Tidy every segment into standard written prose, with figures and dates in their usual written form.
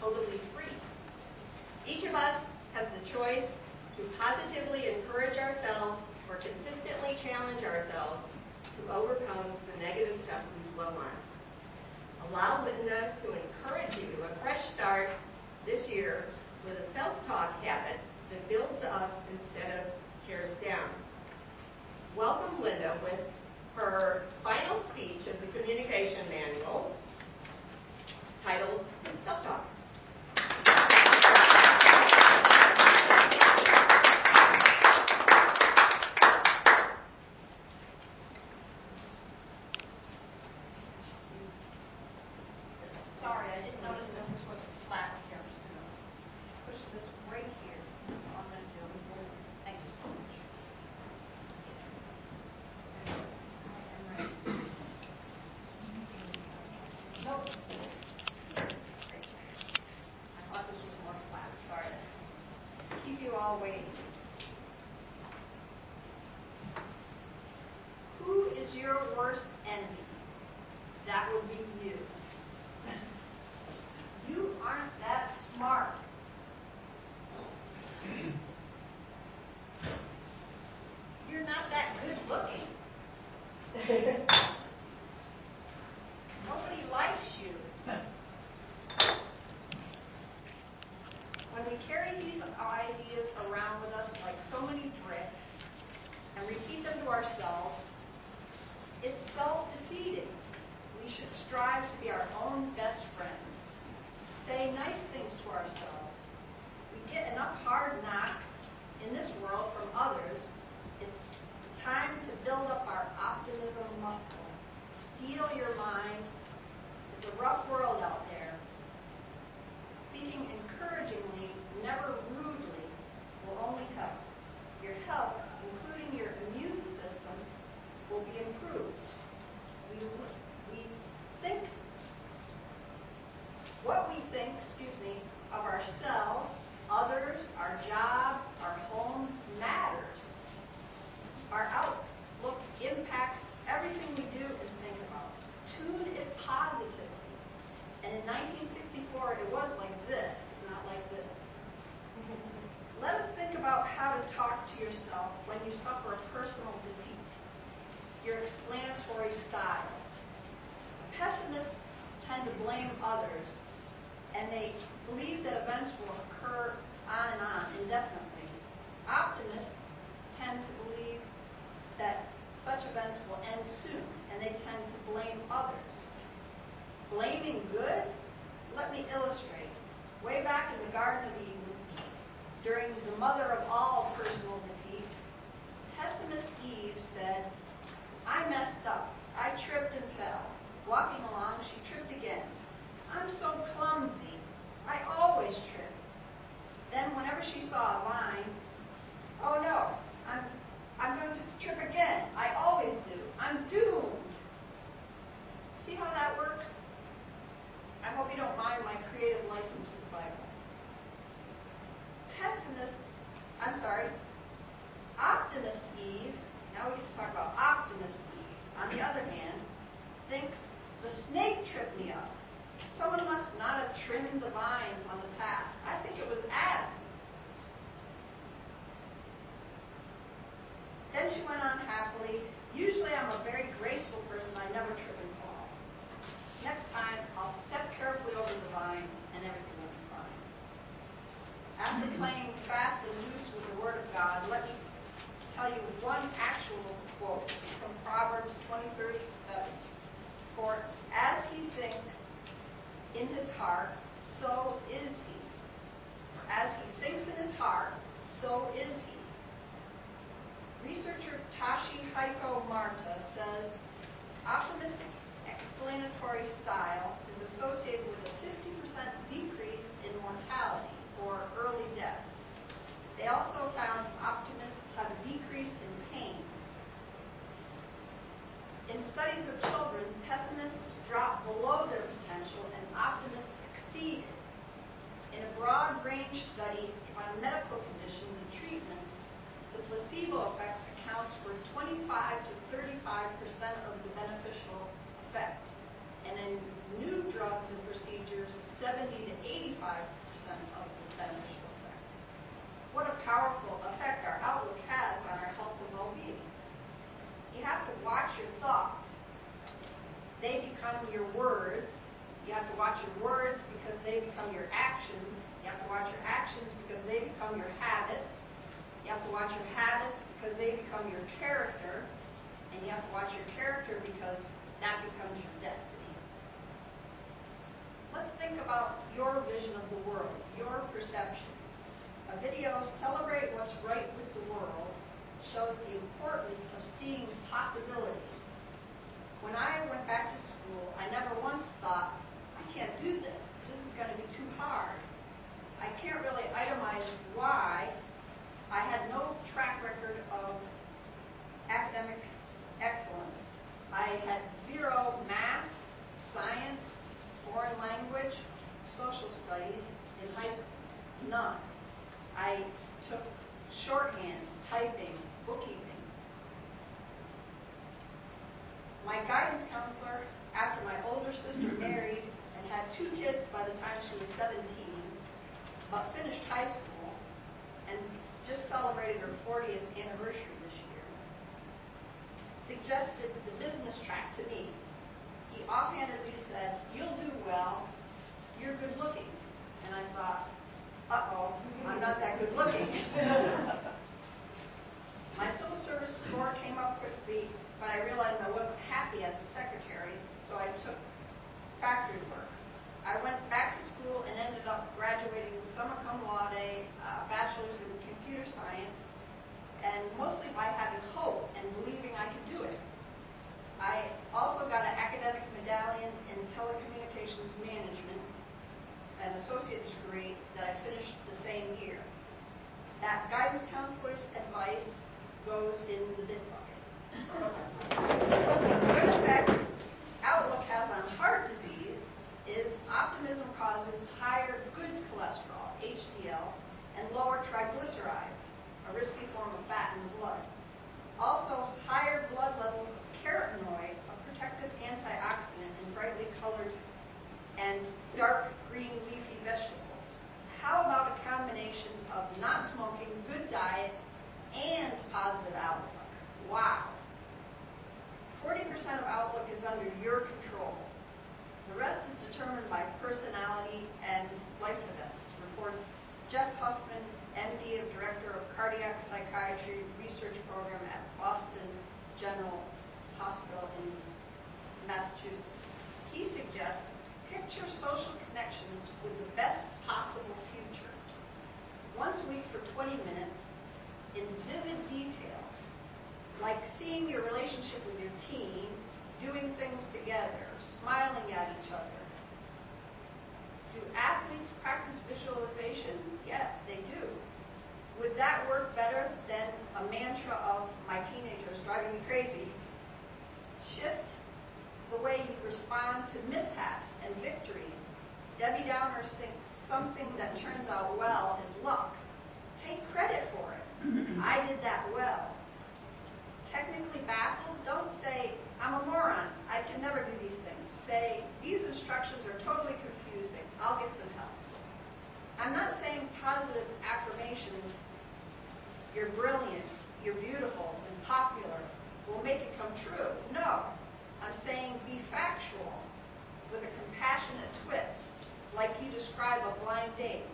totally free. Each of us has the choice to positively encourage ourselves or consistently challenge ourselves to overcome the negative stuff we dwell on. Allow Linda to encourage you to a fresh start this year with a self-talk habit that builds up instead of tears down. Welcome Linda with her final speech of the communication manual titled Self-Talk. Sorry, I didn't notice that this was flat here. I'm just going to push this right here. That's all I'm going to do. Thank you so much. I am ready. Nope. I thought this was more flat. Sorry to keep you all waiting. Who is your worst enemy? That would be you. You aren't that smart. You're not that good looking. Nobody likes you. When we carry these ideas around with us like so many bricks and repeat them to ourselves, it's self-defeating. We should strive to be our own best friend. Say nice things to ourselves. We get enough hard knocks in this world from others. It's time to build up our optimism muscle. Steel your mind. It's a rough world out there. Speaking encouragingly, never rudely, will only help. Your health, including your immune system, will be improved. We think what we think, of ourselves, others, our job, our home matters. Our outlook impacts everything we do and think about. Tune it positively. And in 1964, it was like this, not like this. Let us think about how to talk to yourself when you suffer a personal defeat. Your explanatory style. Pessimists tend to blame others, and they believe that events will occur on and on indefinitely. Optimists tend to believe that such events will end soon, and they tend to blame others. Blaming good? Let me illustrate. Way back in the Garden of Eden, during the mother of all personal defeats, pessimist Eve said, I messed up. I tripped and fell. Walking along, she tripped again. I'm so clumsy. I always trip. Then whenever she saw a vine, oh no, I'm going to trip again. I always do. I'm doomed. See how that works? I hope you don't mind my creative license with the Bible. Optimist Eve, now we get to talk about optimist Eve, on the other hand, thinks the snake tripped me up. Someone must not have trimmed the vines on the path. I think it was Adam. Then she went on happily. Usually I'm a very graceful person. I never trip and fall. Next time, I'll step carefully over the vine and everything will be fine. After playing fast and loose with the Word of God, let me tell you one actual quote from Proverbs 20:37. For as he thinks in his heart, so is he. For as he thinks in his heart, so is he. Researcher Tashi Heiko Marta says, optimistic explanatory style is associated with a 50% decrease in mortality or early death. They also found optimists have a decrease in pain. In studies of children, pessimists drop below their potential and optimists exceed it. In a broad-range study on medical conditions and treatments, the placebo effect accounts for 25 to 35% of the beneficial effect. And in new drugs and procedures, 70 to 85% of the beneficial effect. What a powerful effect our outlook has on our health and well-being. You have to watch your thoughts. They become your words. You have to watch your words because they become your actions. You have to watch your actions because they become your habits. You have to watch your habits because they become your character. And you have to watch your character because that becomes your destiny. Let's think about your vision of the world, your perception. A video, Celebrate What's Right with the World, shows the importance of seeing possibilities. When I went back to school, I never once thought, I can't do this. This is going to be too hard. I can't really itemize why. I had no track record of academic excellence. I had 0 math, science, foreign language, social studies in high school. None. I took shorthand, typing, bookkeeping. My guidance counselor, after my older sister married and had 2 kids by the time she was 17, but finished high school and just celebrated her 40th anniversary this year, suggested the business track to me. He offhandedly said, "You'll do well, you're good looking." And I thought, uh-oh, I'm not that good looking. My civil service score came up quickly, but I realized I wasn't happy as a secretary, so I took factory work. I went back to school and ended up graduating summa cum laude, bachelor's in computer science, and mostly by having hope and believing I could do it. I also got an academic medallion in telecommunications management, an associate's degree that I finished the same year. That guidance counselor's advice goes in the bid bucket. The good effect outlook has on heart disease is optimism causes higher good cholesterol, HDL, and lower triglycerides, a risky form of fat in the blood. Also, higher blood levels of carotenoid, a protective antioxidant in brightly colored and dark green leafy vegetables. How about a combination of not smoking, good diet, and positive outlook? Wow. 40% of outlook is under your control. The rest is determined by personality and life events, reports Jeff Huffman, MD and Director of Cardiac Psychiatry Research Program at Boston General Hospital in Massachusetts. He suggests picture social connections with the best possible future. Once a week for 20 minutes in vivid detail, like seeing your relationship with your team, doing things together, smiling at each other. Do athletes practice visualization? Yes, they do. Would that work better than a mantra of "my teenager is driving me crazy"? Shift the way you respond to mishaps and victories. Debbie Downer thinks something that turns out well is luck. Take credit for it. I did that well. Technically baffled, don't say, "I'm a moron, I can never do these things." Say, "These instructions are totally confusing, I'll get some help." I'm not saying positive affirmations, "You're brilliant, you're beautiful, and popular," will make it come true. No. I'm saying be factual with a compassionate twist, like you describe a blind date.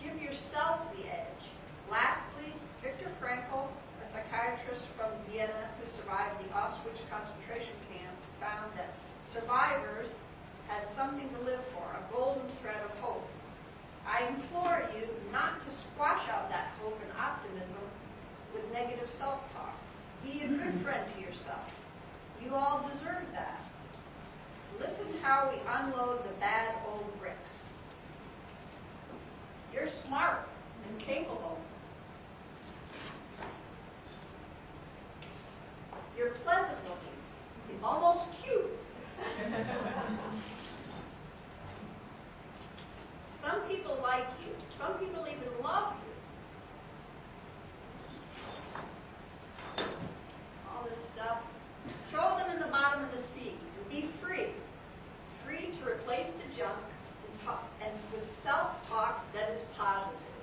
Give yourself the edge. Lastly, Viktor Frankl, a psychiatrist from Vienna who survived the Auschwitz concentration camp, found that survivors had something to live for, a golden thread of hope. I implore you not to squash out that hope and optimism with negative self-talk. Be a good friend to yourself. You all deserve that. Listen how we unload the bad old bricks. You're smart and capable. You're pleasant looking, almost cute. Some people like you. Some people even love you. All this stuff. Throw them in the bottom of the sea and be free. Free to replace the junk and with self-talk that is positive.